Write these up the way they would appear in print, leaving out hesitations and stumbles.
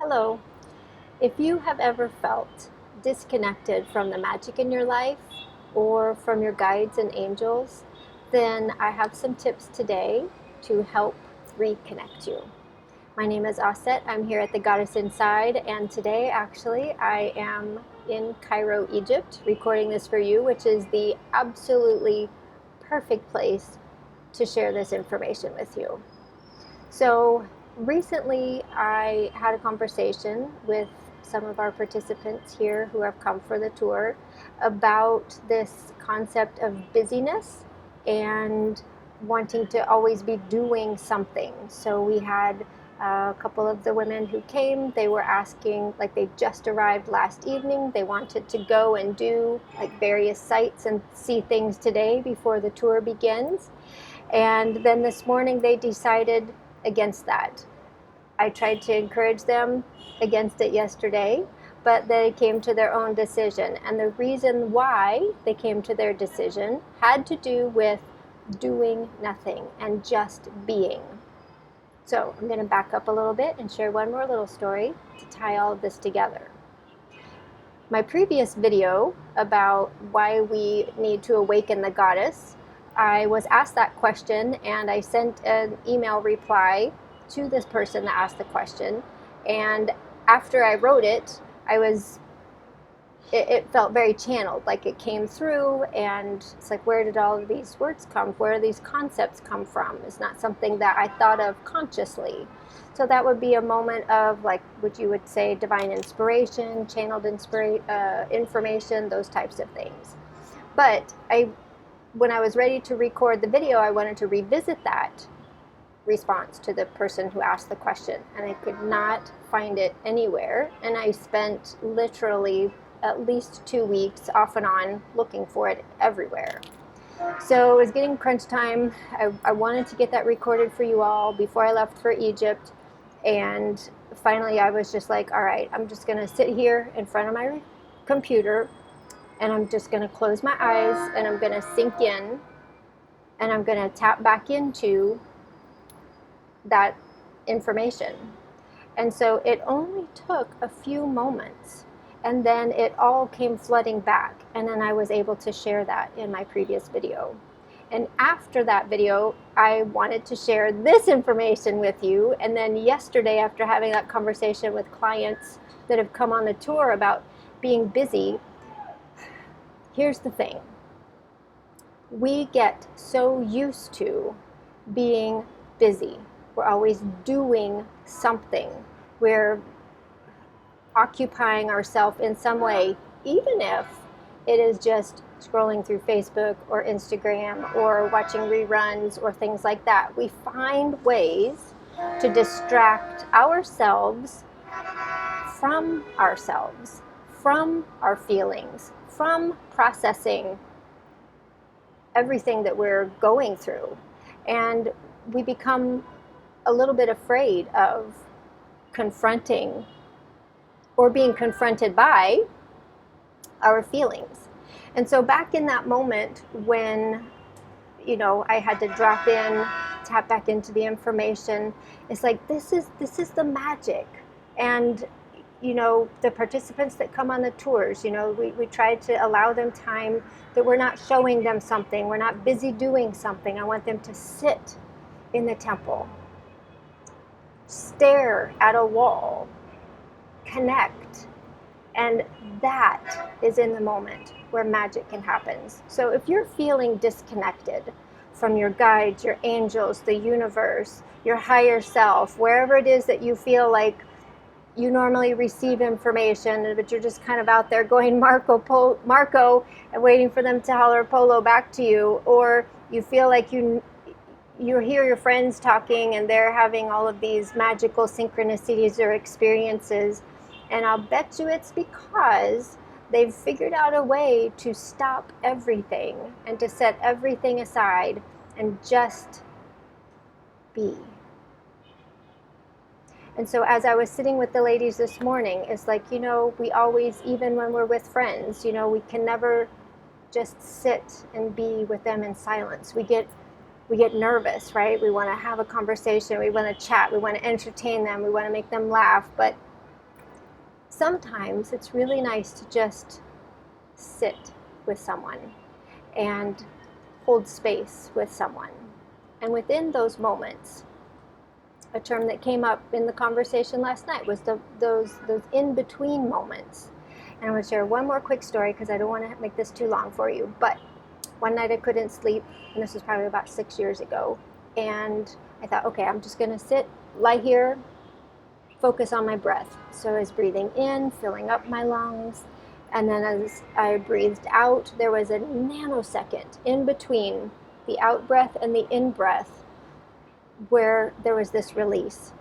Hello. If you have ever felt disconnected from the magic in your life or from your guides and angels, then I have some tips today to help reconnect you. My name is Aset. I'm here at the Goddess Inside, and today actually I am in Cairo, Egypt, recording this for you, which is the absolutely perfect place to share this information with you. So recently, I had a conversation with some of our participants here who have come for the tour about this concept of busyness and wanting to always be doing something. So we had a couple of the women who came, they were asking, like they just arrived last evening, they wanted to go and do like various sites and see things today before the tour begins. And then this morning they decided against that. I tried to encourage them against it yesterday, but they came to their own decision. And the reason why they came to their decision had to do with doing nothing and just being. So I'm going to back up a little bit and share one more little story to tie all of this together. My previous video about why we need to awaken the goddess, I was asked that question and I sent an email reply to this person that asked the question. And after I wrote it, it felt very channeled, like it came through, and it's like, where did all of these words come? Where do these concepts come from? It's not something that I thought of consciously. So that would be a moment of, like, what you would say, divine inspiration, channeled information, those types of things. But when I was ready to record the video, I wanted to revisit that response to the person who asked the question, and I could not find it anywhere. And I spent literally at least 2 weeks off and on looking for it everywhere. So it was getting crunch time. I wanted to get that recorded for you all before I left for Egypt. And finally I was just like, all right, I'm just going to sit here in front of my computer and I'm just going to close my eyes and I'm going to sink in and I'm going to tap back into that information. And so it only took a few moments, and then it all came flooding back, and then I was able to share that in my previous video. And after that video, I wanted to share this information with you. And then yesterday, after having that conversation with clients that have come on the tour about being busy, here's the thing. We get so used to being busy. We're always doing something. We're occupying ourselves in some way, even if it is just scrolling through Facebook or Instagram or watching reruns or things like that. We find ways to distract ourselves, from our feelings, from processing everything that we're going through. And we become a little bit afraid of confronting or being confronted by our feelings. And so back in that moment when, I had to drop in, tap back into the information, it's like, this is the magic. And, the participants that come on the tours, we try to allow them time that we're not showing them something. We're not busy doing something. I want them to sit in the temple, stare at a wall, connect. And that is in the moment where magic can happen. So if you're feeling disconnected from your guides, your angels, the universe, your higher self, wherever it is that you feel like you normally receive information, but you're just kind of out there going Marco and waiting for them to holler Polo back to you, or you feel like you hear your friends talking and they're having all of these magical synchronicities or experiences, and I'll bet you it's because they've figured out a way to stop everything and to set everything aside and just be. And so as I was sitting with the ladies this morning, it's like, we always, even when we're with friends, we can never just sit and be with them in silence. We get nervous, right? We want to have a conversation, we want to chat, we want to entertain them, we want to make them laugh, but Sometimes it's really nice to just sit with someone and hold space with someone. And within those moments, a term that came up in the conversation last night was those in-between moments. And I'm going to share one more quick story because I don't want to make this too long for you. But one night I couldn't sleep, and this was probably about 6 years ago. And I thought, okay, I'm just going to lie here, focus on my breath. So I was breathing in, filling up my lungs. And then as I breathed out, there was a nanosecond in between the out breath and the in breath where there was this release.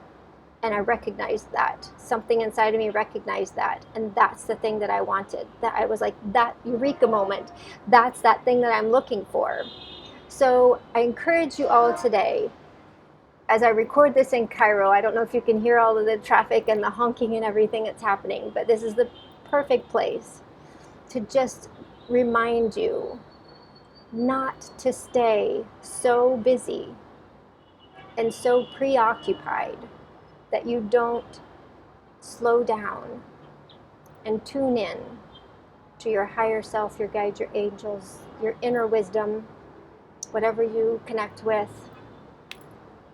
And I recognized that. Something inside of me recognized that. And that's the thing that I wanted. That I was like, that eureka moment. That's that thing that I'm looking for. So I encourage you all today, as I record this in Cairo, I don't know if you can hear all of the traffic and the honking and everything that's happening, but this is the perfect place to just remind you not to stay so busy and so preoccupied that you don't slow down and tune in to your higher self, your guides, your angels, your inner wisdom, whatever you connect with,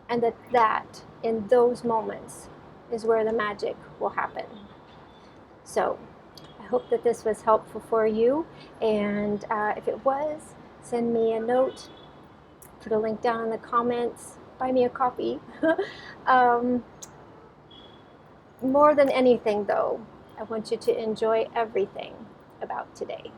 and that in those moments is where the magic will happen. So I hope that this was helpful for you, and if it was, send me a note, put a link down in the comments, buy me a coffee. More than anything, though, I want you to enjoy everything about today.